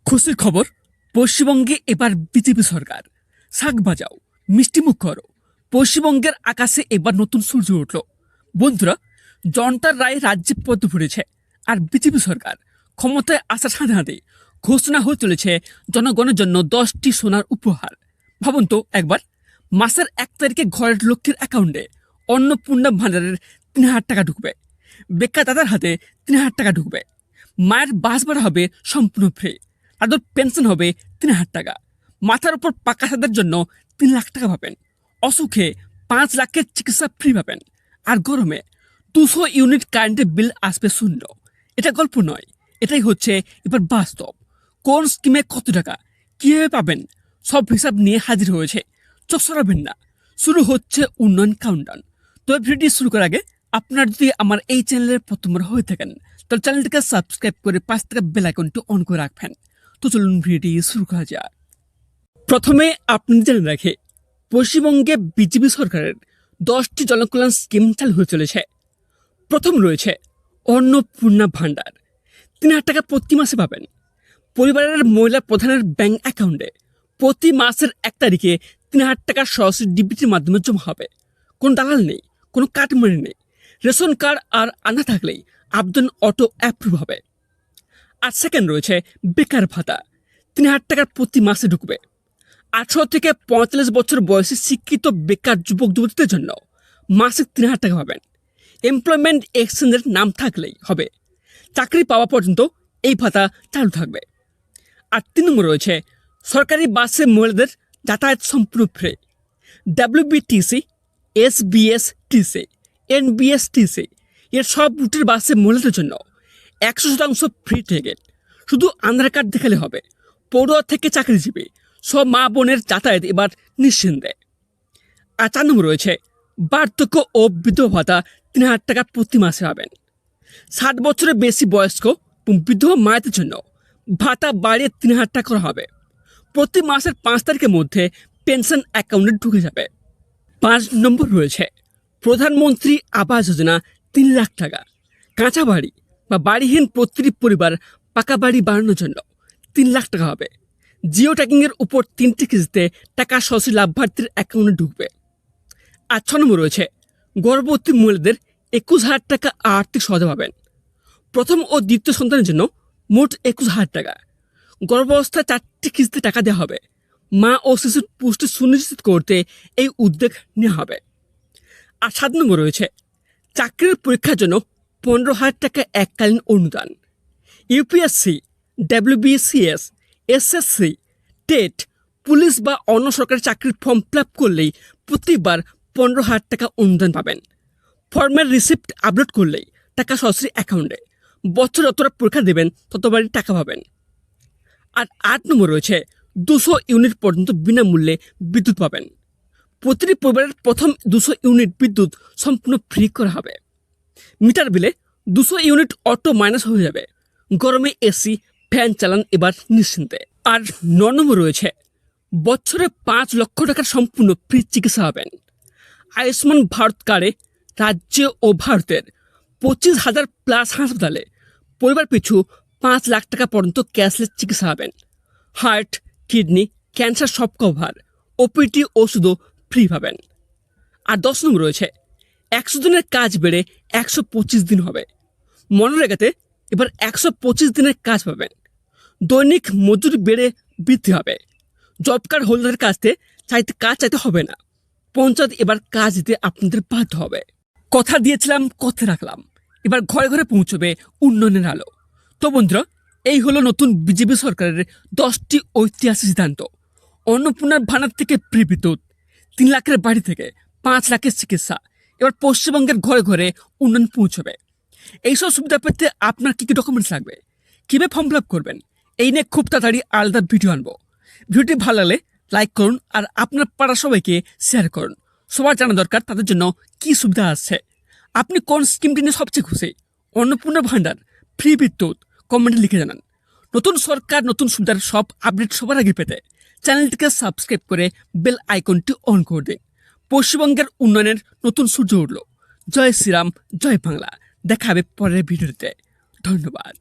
খুশির খবর, পশ্চিমবঙ্গে এবার বিজেপি সরকার। শাক বাজাও, মিষ্টিমুখ করো। পশ্চিমবঙ্গের আকাশে এবার নতুন সূর্য উঠল। বন্ধুরা, জনতার রায় রাজ্যে পদ্ম ফুটেছে, আর বিজেপি সরকার ক্ষমতায় আসার সাথে সাথে ঘোষণা হয়ে চলেছে জনগণের জন্য 10টি সোনার উপহার। ভাবুন তো একবার, মাসের 1 তারিখে ঘরের লক্ষ্মীর অ্যাকাউন্টে অন্নপূর্ণা ভাণ্ডারের 3,000 টাকা ঢুকবে, বেকার দাদার হাতে 3,000 টাকা ঢুকবে, মায়ের বাস ভাড়া হবে সম্পূর্ণ ফ্রি, তাদের পেনশন হবে 3,000 টাকা, মাথার উপর পাকা ছাদের জন্য 3 লাখ টাকা পাবেন, অসুখে 5 লাখের চিকিৎসা ফ্রি পাবেন, আর গরমে 200 ইউনিট কারেন্টের বিল আসবে শূন্য। এটা গল্প নয়, এটাই হচ্ছে এবার বাস্তব। কোন স্কিমে কত টাকা কীভাবে পাবেন সব হিসাব নিয়ে হাজির হয়েছে। চোখ সরাবেন না, শুরু হচ্ছে উন্নয়ন কাউন্টডাউন। তবে ভিডিওটি শুরু করার আগে আপনার যদি আমার এই চ্যানেলের প্রথমবার হয়ে থাকেন তাহলে চ্যানেলটিকে সাবস্ক্রাইব করে পাশ থেকে বেল আইকনটি অন করে রাখবেন। তো চলুন ভিডিওটি শুরু করা যাক। প্রথমে আপনি জেনে রাখে, পশ্চিমবঙ্গে বিজেপি সরকারের 10টি জনকল্যাণ স্কিম চালু হয়ে চলেছে। প্রথম রয়েছে অন্নপূর্ণা ভাণ্ডার, 3,000 টাকা প্রতি মাসে পাবেন। পরিবারের মহিলা প্রধানের ব্যাংক অ্যাকাউন্টে প্রতি মাসের 1 তারিখে 3,000 টাকা সরাসরি ডিবিটির মাধ্যমে জমা হবে। কোনো দালাল নেই, কোনো কাটমানি নেই। রেশন কার্ড আর আনা থাকলেই আবেদন অটো অ্যাপ্রুভ হবে। আর সেকেন্ড রয়েছে বেকার ভাতা, 3,000 টাকার প্রতি মাসে ঢুকবে। 18 থেকে 45 বছর বয়সী শিক্ষিত বেকার যুবক যুবতীদের জন্য মাসিক 3,000 টাকা পাবেন। এমপ্লয়মেন্ট এক্সচেঞ্জের নাম থাকলেই হবে। চাকরি পাওয়া পর্যন্ত এই ভাতা চালু থাকবে। আর 3 নম্বর রয়েছে সরকারি বাসে মহিলাদের যাতায়াত সম্পূর্ণ ফ্রি। WBTC, SBSTC, NBSTC এর সব রুটের বাসে মহিলাদের জন্য 100% ফ্রি টিকিট। শুধু আধার কার্ড দেখালে হবে। পড়ুয়া থেকে চাকরিজীবী সব মা বোনের যাতায়াত এবার নিশ্চিন্তে। আর 4 নম্বর রয়েছে বার্ধক্য ও বিধবা ভাতা, 3,000 টাকা প্রতি মাসে পাবেন। 60 বছরের বেশি বয়স্ক এবং বিধবা মায়েদের জন্য ভাতা বাড়িয়ে 3,000 টাকা করা হবে। প্রতি মাসের 5 তারিখের মধ্যে পেনশন অ্যাকাউন্টে ঢুকে যাবে। 5 নম্বর রয়েছে প্রধানমন্ত্রী আবাস যোজনা, 3 লাখ টাকা। কাঁচা বাড়ি বা বাড়িহীন প্রতিটি পরিবার পাকা বাড়ি বানানোর জন্য 3 লাখ টাকা হবে। জিও ট্যাগিংয়ের উপর 3টি কিস্তিতে টাকা সরাসরি লাভার্থীর অ্যাকাউন্টে ঢুকবে। আর 6 নম্বর রয়েছে গর্ভবতী মহিলাদের 21,000 টাকা আর্থিক সহায়তা পাবেন। প্রথম ও দ্বিতীয় সন্তানের জন্য মোট 21,000 টাকা। গর্ভাবস্থায় 4টি কিস্তিতে টাকা দেওয়া হবে। মা ও শিশুর পুষ্টি সুনিশ্চিত করতে এই উদ্যোগ নেওয়া হবে। আর 7 নম্বর রয়েছে চাকরির পরীক্ষার জন্য 15,000 টাকা এককালীন অনুদান। UPSC, WBCS, SSC, TET, police বা অন্য সরকারি চাকরির ফর্ম ফিল আপ করলেই প্রতিবার 15,000 টাকা অনুদান পাবেন। ফর্মের রিসিপ্ট আপলোড করলেই টাকা সরাসরি অ্যাকাউন্টে। বছর যতটা পরীক্ষা দেবেন ততবারই টাকা পাবেন। আর 8 নম্বর রয়েছে 200 ইউনিট পর্যন্ত বিনামূল্যে বিদ্যুৎ পাবেন। প্রতিটি পরিবারের প্রথম 200 ইউনিট বিদ্যুৎ সম্পূর্ণ ফ্রি করা হবে। মিটার বিলে 200 ইউনিট অটো মাইনাস হয়ে যাবে। গরমে এসি, ফ্যান চালান এবার নিশ্চিন্তে। আর 9 নম্বর রয়েছে বছরে 5 লক্ষ টাকার সম্পূর্ণ ফ্রি চিকিৎসা পাবেন। আয়ুষ্মান ভারত কার্ডে রাজ্য ও ভারতের 25,000 প্লাস হাসপাতালে পরিবার পিছু 5 লাখ টাকা পর্যন্ত ক্যাশলেস চিকিৎসা পাবেন। হার্ট, কিডনি, ক্যান্সার সব কভার। ওপিটি ওষুধও ফ্রি পাবেন। আর 10 নম্বর রয়েছে 100 দিনের কাজ বেড়ে 125 দিন হবে। মনরেগাতে এবার 125 দিনের কাজ পাবেন। দৈনিক মজুরি বেড়ে বৃদ্ধি হবে। জব কার্ড হোল্ডারের কাছে কাজ চাইতে হবে না। পঞ্চায়েত এবার কাজ দিতে আপনাদের বাধ্য হবে। কথা দিয়েছিলাম, কথা রাখলাম। এবার ঘরে ঘরে পৌঁছবে উন্নয়নের আলো। তো বন্ধুরা, এই হলো নতুন বিজেপি সরকারের 10টি ঐতিহাসিক সিদ্ধান্ত। অন্নপূর্ণার ভাণ্ডার থেকে ফ্রি বিদ্যুৎ, 3 লাখের বাড়ি থেকে 5 লাখের চিকিৎসা। এবার পশ্চিমবঙ্গের ঘরে ঘরে উন্নয়ন পৌঁছবে। এইসব সুবিধা পেতে আপনার কী কী ডকুমেন্টস লাগবে, কীভাবে ফর্ম ফিল আপ করবেন, এই নিয়ে খুব তাড়াতাড়ি আলাদা ভিডিও আনবো। ভিডিওটি ভালো লাগলে লাইক করুন আর আপনার পাড়ার সবাইকে শেয়ার করুন। সবার জানা দরকার তাদের জন্য কী সুবিধা আছে। আপনি কোন স্কিমটি নিয়ে সবচেয়ে খুশি? অন্নপূর্ণা ভাণ্ডার, ফ্রি বিদ্যুৎ? কমেন্টে লিখে জানান। নতুন সরকার, নতুন সুবিধার সব আপডেট সবার আগে পেতে চ্যানেলটিকে সাবস্ক্রাইব করে বেল আইকনটি অন করে দিন। পশ্চিমবঙ্গের উন্নয়নের নতুন সূর্য উঠল। জয় শ্রীরাম, জয় বাংলা। দেখা হবে পরের ভিডিওতে। ধন্যবাদ।